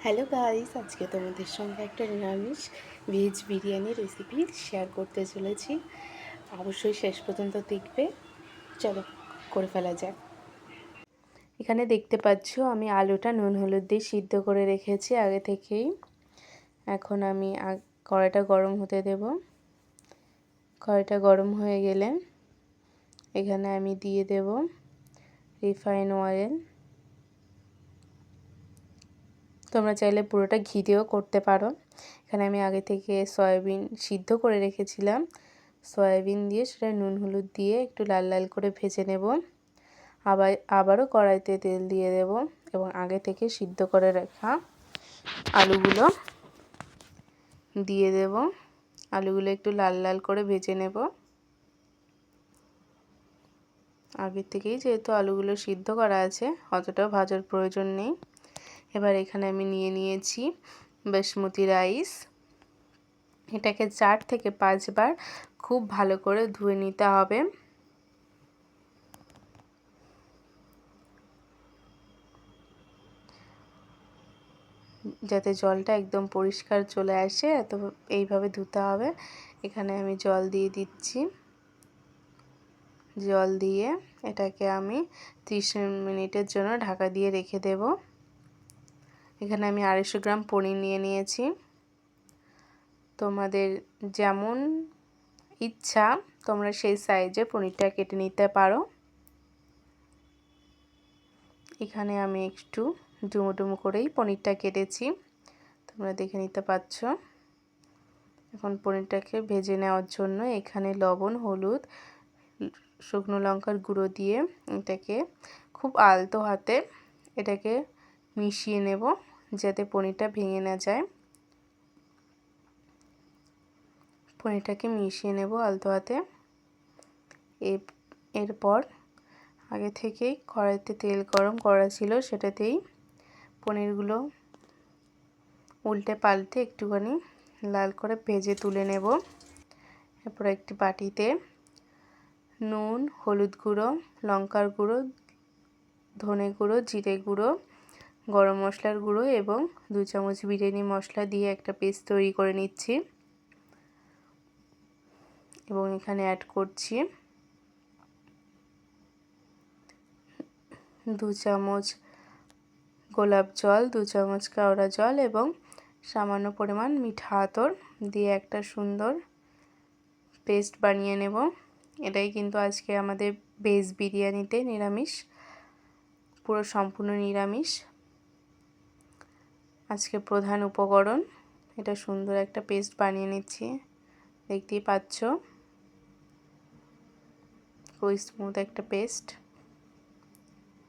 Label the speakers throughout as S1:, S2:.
S1: Hello guys, আজকে তোমাদের সঙ্গে একটা নিরামিষ ভেজ বিরিয়ানি রেসিপি শেয়ার করতে চলেছি। অবশ্যই শেষ পর্যন্ত দেখবে। চলো করে ফেলা যাক। এখানে দেখতে পাচ্ছ আমি আলুটা নুন হলুদ দিয়ে সিদ্ধ করে রেখেছি আগে থেকেই। এখন আমি কড়াইটা গরম হতে দেব। কড়াইটা গরম হয়ে গেলে এখানে আমি দিয়ে দেব রিফাইন অয়েল। তোমরা চাইলে পুরোটা ঘি দিয়েও করতে পারো। এখানে আমি আগে থেকে সয়াবিন সিদ্ধ করে রেখেছিলাম। সয়াবিন দিয়ে সেটা নুন হলুদ দিয়ে একটু লাল লাল করে ভেজে নেব। আবারও কড়াইতে তেল দিয়ে দেব এবং আগে থেকে সিদ্ধ করে রাখা আলুগুলো দিয়ে দেব। আলুগুলো একটু লাল লাল করে ভেজে নেব। আগে থেকেই যেহেতু আলুগুলো সিদ্ধ করা আছে, অতটাও ভাজার প্রয়োজন নেই। এবার এখানে আমি নিয়েছি বাসমতি রাইস। এটাকে 4 থেকে 5 বার খুব ভালো করে ধুয়ে নিতে হবে। যাতে জলটা একদম পরিষ্কার চলে আসে, এইভাবে ধুতে হবে। এখানে আমি জল দিয়ে দিচ্ছি। জল দিয়ে এটাকে আমি 30 মিনিটের জন্য ঢাকা দিয়ে রেখে দেব। এখানে আমি 250 গ্রাম পনির নিয়েছি। তোমাদের যেমন ইচ্ছা তোমরা সেই সাইজে পনিরটা কেটে নিতে পারো। এখানে আমি একটু ডুমো ডুমো করেই পনিরটা কেটেছি, তোমরা দেখে নিতে পাচ্ছো। এখন পনিরটাকে ভেজে নেওয়ার জন্য এখানে লবণ, হলুদ, শুকনো লঙ্কার গুঁড়ো দিয়ে এটাকে খুব আলতো হাতে এটাকে মিশিয়ে নেব, যাতে পনিরটা ভেঙে না যায়। পনিরটাকে মিশিয়ে নেব আলতো হাতে। এরপর আগে থেকেই কড়াইতে তেল গরম করা ছিল, সেটাতেই পনিরগুলো উল্টে পাল্টে একটুখানি লাল করে ভেজে তুলে নেব। এরপর একটি বাটিতে নুন, হলুদ গুঁড়ো, লঙ্কার গুঁড়ো, ধনে গুঁড়ো, জিরে গুঁড়ো, গরম মশলার গুঁড়ো এবং 2 চামচ বিরিয়ানি মশলা দিয়ে একটা পেস্ট তৈরি করে নিচ্ছি। এবং এখানে অ্যাড করছি 2 চামচ গোলাপ জল, 2 চামচ কেওড়া জল এবং সামান্য পরিমাণ মিঠা আতর দিয়ে একটা সুন্দর পেস্ট বানিয়ে নেব। এটাই কিন্তু আজকে আমাদের ভেজ বিরিয়ানিতে নিরামিষ, পুরো সম্পূর্ণ নিরামিষ আজকে প্রধান উপকরণ। এটা সুন্দর একটা পেস্ট বানিয়ে নিচ্ছি, দেখতেই পাচ্ছ খুব স্মুথ একটা পেস্ট।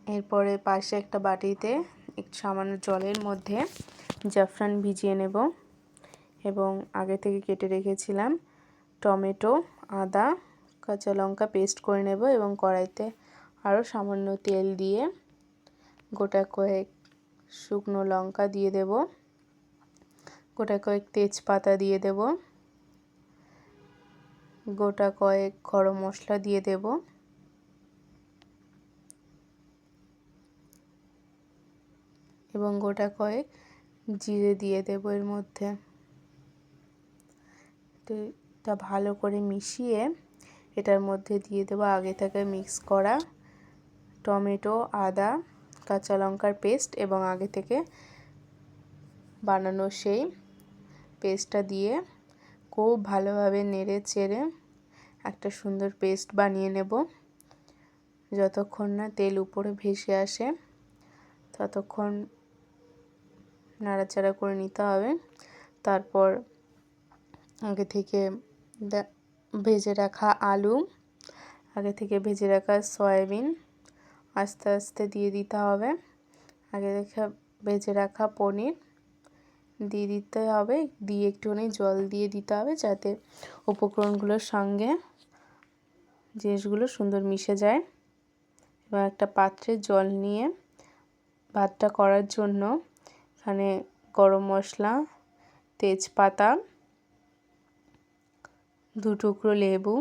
S1: এরপরে পাশে একটা বাটিতে একটু সামান্য জলের মধ্যে জাফরান ভিজিয়ে নেব এবং আগে থেকে কেটে রেখেছিলাম টমেটো, আদা, কাঁচা লঙ্কা পেস্ট করে নেব এবং কড়াইতে আরও সামান্য তেল দিয়ে গোটা কয়েক শুকনো লঙ্কা দিয়ে দেব, গোটা কয়েক তেজপাতা দিয়ে দেব, গোটা কয়েক গরম মশলা দিয়ে দেব এবং গোটা কয়েক জিরে দিয়ে দেব এর মধ্যে। তো এটা ভালো করে মিশিয়ে এটার মধ্যে দিয়ে দেব আগে থেকে মিক্স করা টমেটো, আদা, কাঁচা লঙ্কার পেস্ট এবং আগে থেকে বানানো সেই পেস্টটা দিয়ে খুব ভালোভাবে নেড়ে চেড়ে একটা সুন্দর পেস্ট বানিয়ে নেব। যতক্ষণ না তেল উপরে ভেসে আসে ততক্ষণ নাড়াচাড়া করে নিতে হবে। তারপর আগে থেকে ভেজে রাখা আলু, আগে থেকে ভেজে রাখা সয়াবিন আস্তে আস্তে দিয়ে দিতে হবে। আগে থেকে ভেজে রাখা পনির দিয়ে দিতে হবে, দিয়ে একটুখানি জল দিয়ে দিতে হবে যাতে উপকরণগুলোর সঙ্গে জিনিসগুলো সুন্দর মিশে যায়। এবং একটা পাত্রে জল নিয়ে ভাতটা করার জন্য এখানে গরম মশলা, তেজপাতা, 2 টুকরো লেবু,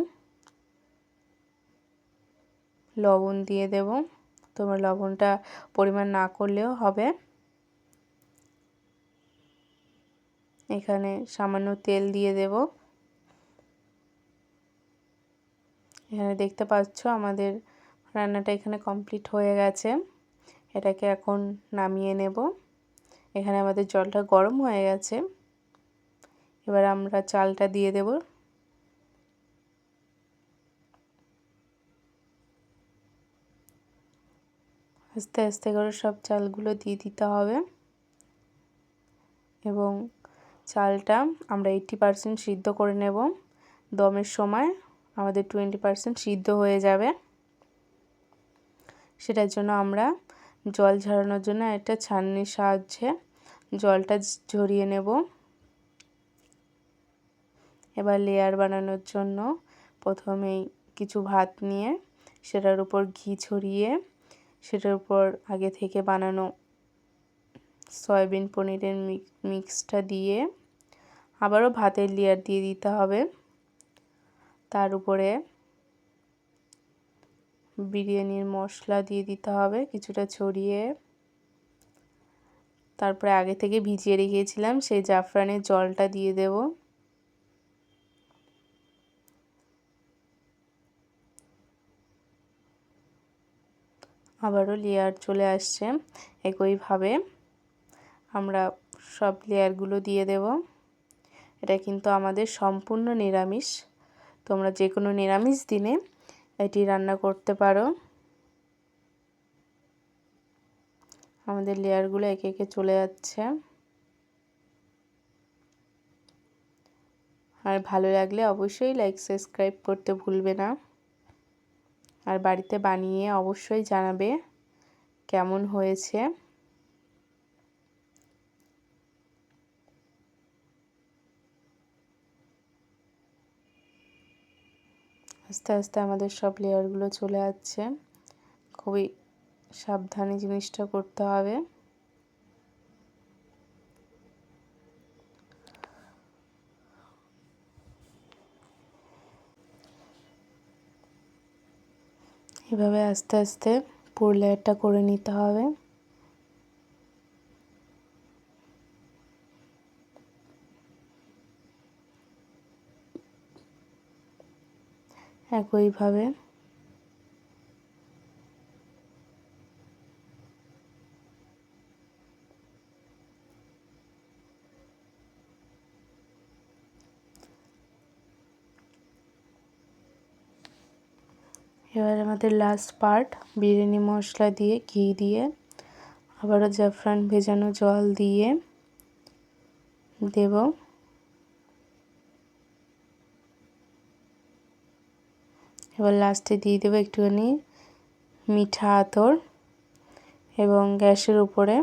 S1: লবণ দিয়ে দেব। তোমরা লবণটা পরিমাণ না করলেও হবে। এখানে সামান্য তেল দিয়ে দেব। এখানে দেখতে পাচ্ছ আমাদের রান্নাটা এখানে কমপ্লিট হয়ে গেছে। এটাকে এখন নামিয়ে নেব। এখানে আমাদের জলটা গরম হয়ে গেছে। এবার আমরা চালটা দিয়ে দেব। আস্তে আস্তে করে সব চালগুলো দিয়ে দিতে হবে এবং চালটা আমরা 80% সিদ্ধ করে নেব। দমের সময় আমাদের 20% সিদ্ধ হয়ে যাবে। সেটার জন্য আমরা জল ঝরানোর জন্য একটা ছাঁকনির সাহায্যে জলটা ঝরিয়ে নেব। এবার লেয়ার বানানোর জন্য প্রথমেই কিছু ভাত নিয়ে সেটার উপর ঘি ছড়িয়ে সেটার উপর আগে থেকে বানানো সয়াবিন পনিরের মিক্সটা দিয়ে আবারও ভাতের লেয়ার দিয়ে দিতে হবে। তার উপরে বিরিয়ানির মশলা দিয়ে দিতে হবে কিছুটা ছড়িয়ে। তারপরে আগে থেকে ভিজিয়ে রেখেছিলাম সেই জাফরানের জলটা দিয়ে দেব। আবারও লেয়ার চলে আসছে। একইভাবে আমরা সব লেয়ারগুলো দিয়ে দেব। এটা কিন্তু আমাদের সম্পূর্ণ নিরামিষ। তোমরা যে কোনো নিরামিষ দিনে এটি রান্না করতে পারো। আমাদের লেয়ারগুলো একে একে চলে যাচ্ছে। আর ভালো লাগলে অবশ্যই লাইক সাবস্ক্রাইব করতে ভুলবে না। আর বাড়িতে বানিয়ে অবশ্যই জানাবে কেমন হয়েছে। আস্তে আস্তে আমাদের সব লেয়ারগুলো চলে যাচ্ছে। খুবই সাবধানে জিনিসটা করতে হবে। এভাবে আস্তে আস্তে পুরো লেয়ারটা করে নিতে হবে। একইভাবে এবার আমাদের লাস্ট পার্ট বিরিয়ানি মশলা দিয়ে ঘি দিয়ে আবারও জাফরান ভেজানো জল দিয়ে দেব। এবার লাস্টে দিয়ে দেবো একটুখানি মিঠা আতর এবং গ্যাসের উপরে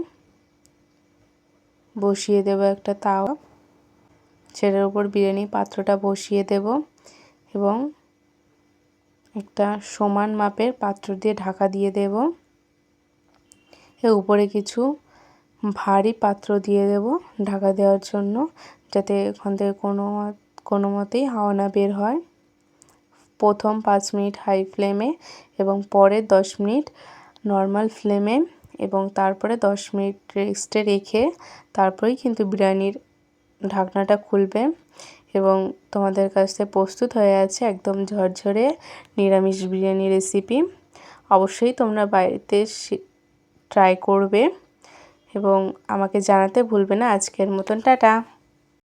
S1: বসিয়ে দেব একটা তাওয়া। সেটার উপর বিরিয়ানি পাত্রটা বসিয়ে দেব এবং একটা সমান মাপের পাত্র দিয়ে ঢাকা দিয়ে দেব। এর উপরে কিছু ভারী পাত্র দিয়ে দেব ঢাকা দেওয়ার জন্য, যাতে ওখান থেকে কোনো মতেই হাওয়া না বের হয়। প্রথম 5 মিনিট হাই ফ্লেমে এবং পরে 10 মিনিট নর্মাল ফ্লেমে এবং তারপরে 10 মিনিট রেস্টে রেখে তারপরেই কিন্তু বিরিয়ানির ঢাকনাটা খুলবে এবং তোমাদের কাছে প্রস্তুত হয়ে আছে একদম ঝরঝরে নিরামিষ বিরিয়ানি রেসিপি। অবশ্যই তোমরা বাড়িতে ট্রাই করবে এবং আমাকে জানাতে ভুলবে না। আজকের মতন টাটা।